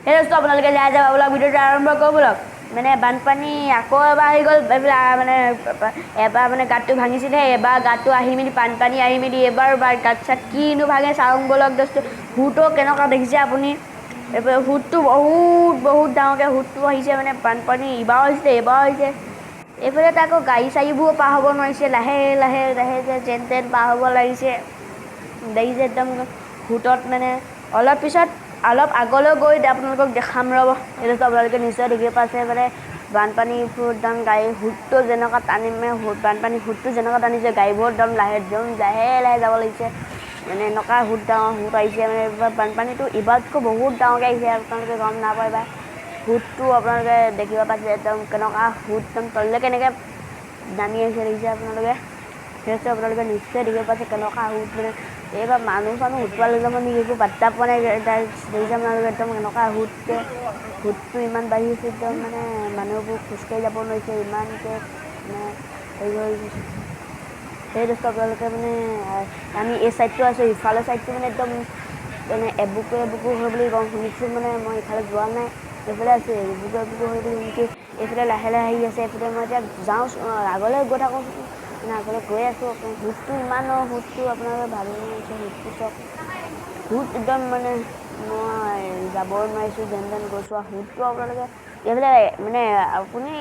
সেই দোস্ত আপোনালোকে যাই যাব বলক ভিডিঅ'টো আৰম্ভ কৰোঁ বলক মানে বানপানী আকৌ এবাৰ আহি গ'ল মানে এবাৰ মানে গাঁতটো ভাঙিছিলে এবাৰ গাঁতটো আহি মেলি বানপানী আহি মেলি এবাৰ গাঁত চাত কিনো ভাঙে চাওঁ বলক দোস্ত সুতো কেনেকুৱা দেখিছে আপুনি এইবাৰ সুতটো বহুত ডাঙৰকৈ সুতটো আহিছে মানে বানপানী ইবাৰ হৈছে এবাৰ হৈছে এইফালে আকৌ গাড়ী চাড়ীবোৰ পাৰ হ'ব নোৱাৰিছে লাহে লাহে যেন তেন পাৰ হ'ব লাগিছে দেখিছে একদম সুতত মানে অলপ পিছত অলপ আগলৈ গৈ আপোনালোকক দেখাম ৰ'ব এইটো আপোনালোকে নিশ্চয় দেখি পাইছে মানে বানপানী একদম গাড়ী সুতটো যেনেকুৱা টানি মানে বানপানী সুতটো যেনেকুৱা টানিছে গাড়ীবোৰ একদম লাহে লাহে যাব লাগিছে মানে এনেকুৱা ডাঙৰ সুত আহিছে মানে বানপানীটো ইবাৰতকৈ বহুত ডাঙৰকৈ আহিছে আপোনালোকে গম নাপায় বা সুতটো আপোনালোকে দেখিব পাইছে একদম কেনেকুৱা সুত একদম তললৈ কেনেকৈ নামি আহিছে দেখিছে আপোনালোকে সেইটো আপোনালোকে নিশ্চয় দেখিব পাইছে কেনেকুৱা সুত মানে এইবাৰ মানুহ উঠোৱা লৈ যাব নেকি একো পাত্তা পোৱা নাই দেখিছে আপোনালোকে একদম এনেকুৱা সুতটো ইমান বাঢ়িছে একদম মানে মানুহবোৰ খোজকাঢ়ি যাব নোৱাৰিছে ইমানকৈ মানে হেৰি হৈ গৈছে সেই দোস্ত আপোনালোকে মানে আমি এই ছাইডটো আছোঁ ইফালৰ ছাইডটো মানে একদম মানে এবুকু হৈ বুলি শুনিছোঁ মানে মই ইফালে যোৱা নাই এইফালে আছোঁ এবুকু হৈ বুলি শুনিছোঁ এইফালে লাহে লাহে আহি আছে এইফালে মই এতিয়া যাওঁ আগলৈ গৈ থাকোঁ মানে আগলৈ গৈ আছোঁ সুতটো ইমান সুতটো আপোনালোকে ভাবি আছে সুতটো চব সুত একদম মানে মই যাবই নোৱাৰিছোঁ যেন তেন গৈছোঁ আৰু সুতটো আপোনালোকে এইফালে মানে আপুনি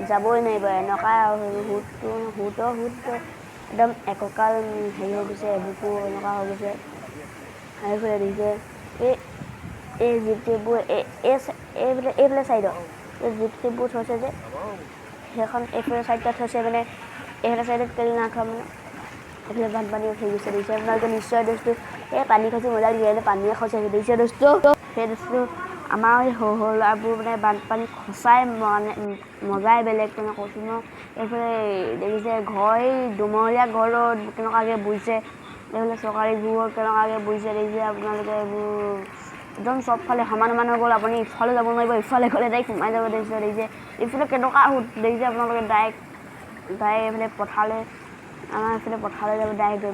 যাবই নোৱাৰিব এনেকুৱা সুতটো একদম একঁকাল হেৰি হৈ গৈছে এবুকু এনেকুৱা হৈ গৈছে এইফালে দেখিছে এই জিপচিবোৰ এইফালে ছাইডত এই জিপচিবোৰ থৈছে যে সেইখন এইফালে ছাইডত থৈছে মানে এইফালে ছাইডত কেলৈ নাথোৱা মানে এইফালে বানপানী উঠি গৈছে দেখিছে আপোনালোকে নিশ্চয় দোস্ত এই পানী খচি মজা দিলে পানীয়ে খচাই দেখিছে দোস্ত সেই দোস্ত আমাৰ সৰু ল'ৰাবোৰ মানে বানপানী খচাই মানে মজাই বেলেগ মানে কৈছোঁ ন এইফালে দেখিছে ঘৰ এই দুমহলীয়া ঘৰত কেনেকুৱাকৈ বুজিছে এইফালে চৰকাৰী ঘৰ কেনেকুৱাকৈ বুজিছে দেখিছে আপোনালোকে এইবোৰ একদম চবফালে সমান হৈ গ'ল আপুনি ইফালে যাব নোৱাৰিব ইফালে গ'লে ডাইৰেক্ট সোমাই যাব দেখিছে এইফালে কেনেকুৱা সুত দেখিছে আপোনালোকে ডাইৰেক্ট এইফালে পথাৰলৈ আমাৰ এইফালে পথাৰলৈ যাব ডাইৰেক্ট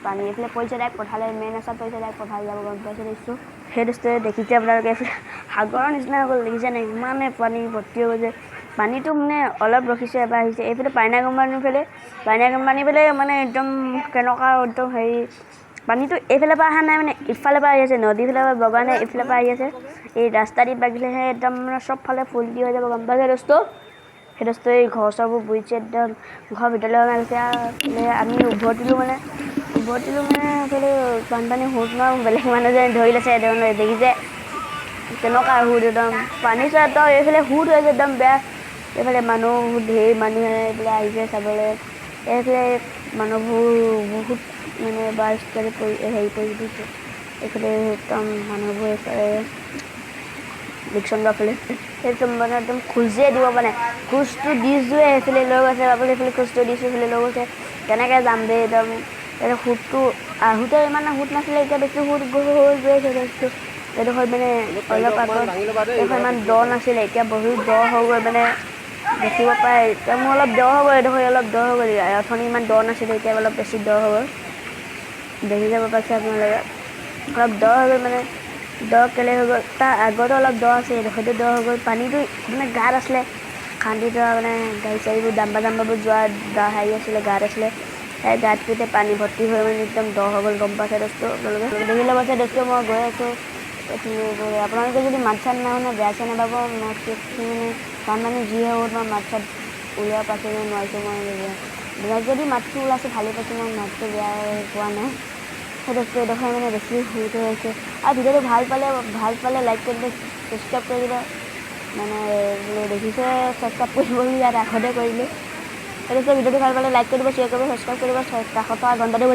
পানী এইফালে পৰিছে ডাইৰেক্ট পথাৰলৈ মেইন ৰাস্তাত পৰিছে ডাইৰেক্ট পথাৰলৈ যাব গম পাইছে দেখিছোঁ সেই দোস্তে দেখিছে আপোনালোকে এইফালে সাগৰৰ নিচিনা হৈ গ'ল দেখিছে নাই ইমানে পানী ভৰ্তি হৈ গৈছে পানীটো মানে অলপ ৰখিছে এবাৰ আহিছে এইফালে পাইনা কোম্পানী ফালে মানে একদম কেনেকুৱা একদম হেৰি পানীটো এইফালৰ পৰা অহা নাই মানে ইফালৰ পৰা আহি আছে নদীৰ ফালৰ পৰা বগা নাই এইফালৰ পৰা আহি আছে এই ৰাস্তা দি বাগিলেহে একদম মানে চবফালে ফুলটি হৈ যাব গম পাইছে দোস্ত সেই দোস্ত এই ঘৰ চৰবোৰ বুজিছে একদম ঘৰৰ ভিতৰলৈ সোমাই গৈছে আৰু আমি উভতিলোঁ মানে এইফালে বানপানী সুত ন বেলেগ মানুহ যেন ধৰি লৈছে দেখিছে কেনেকুৱা সুত একদম পানী চোৱাত এইফালে সুত হৈ আছে একদম বেয়া এইফালে ধেৰ মানুহে এইফালে আহিছে চাবলৈ এইফালে মানুহবোৰ বহুত মানে বাছ হেৰি কৰি দিছে এইফালে একদম মানুহবোৰ এইফালে ডিকচনগা ফালে সেইটো মানে একদম খোজে দিব মানে খোজটো দিছোঁৱে সেইফালে লৈ গৈছে আপুনি এইফালে খোজটো দিছোঁ সেইফালে লৈ গৈছে কেনেকৈ যাম দে একদম সুতটো আহোঁতে ইমান সুত নাছিলে এতিয়া বেছি সুত হৈ গৈ আছে এইডোখৰ মানে অলপ আগত এইডোখৰ ইমান দ নাছিলে এতিয়া বহুত দ হৈ গ'ল মানে দেখিব পাৰে এতিয়া মোৰ অলপ দ হৈ গ'ল এইডোখৰ অলপ দ হৈ গ'ল অথনি ইমান দ নাছিলে এতিয়া অলপ বেছি দ হৈ গ'ল দেখি যাব পাইছে আপোনালোকে অলপ দ হৈ গ'ল মানে দ কেলে হৈ গ'ল তাৰ আগতো অলপ দ আছে এইডোখৰটো দ হৈ গ'ল পানীটো মানে গাত আছিলে খান্দি থোৱা মানে গাড়ী চাড়ীবোৰ ডাম্বাবোৰ যোৱা হেৰি আছিলে গাত আছিলে সেই গাতটোতে পানী ভৰ্তি হৈ মানে একদম দ হৈ গ'ল গম পাইছে দোস্ত আপোনালোকে দেখি ল'ব পাইছে দোস্ত মই গৈ আছোঁ আপোনালোকে যদি মাত চাত নাই মানে বেয়া চেয়া নাপাব মানে বানপানী যি হ'ব মই মাত চাত উলিয়াব পাইছোঁ নোৱাৰিছোঁ মই যদি মাতটো ওলাইছোঁ ভালেই পাইছোঁ মই মাতটো বেয়া পোৱা নাই সেই দোস্ত এইডোখৰ মানে বেছি সুত হৈ আছে আৰু ভিডিঅ'টো ভাল পালে লাইক কৰি দিব ছাবস্ক্ৰাইব কৰি দিব মানে দেখিছে ছাবস্ক্ৰাইব কৰিব ইয়াত আগতে কৰিলোঁ সেই দোস্ত ভিডিঅ'টো ভাল পালে লাইক কৰিব শ্বেয়াৰ কৰিব ছাবস্ক্ৰাইব কৰিব কাষত থকা ঘণ্টাটো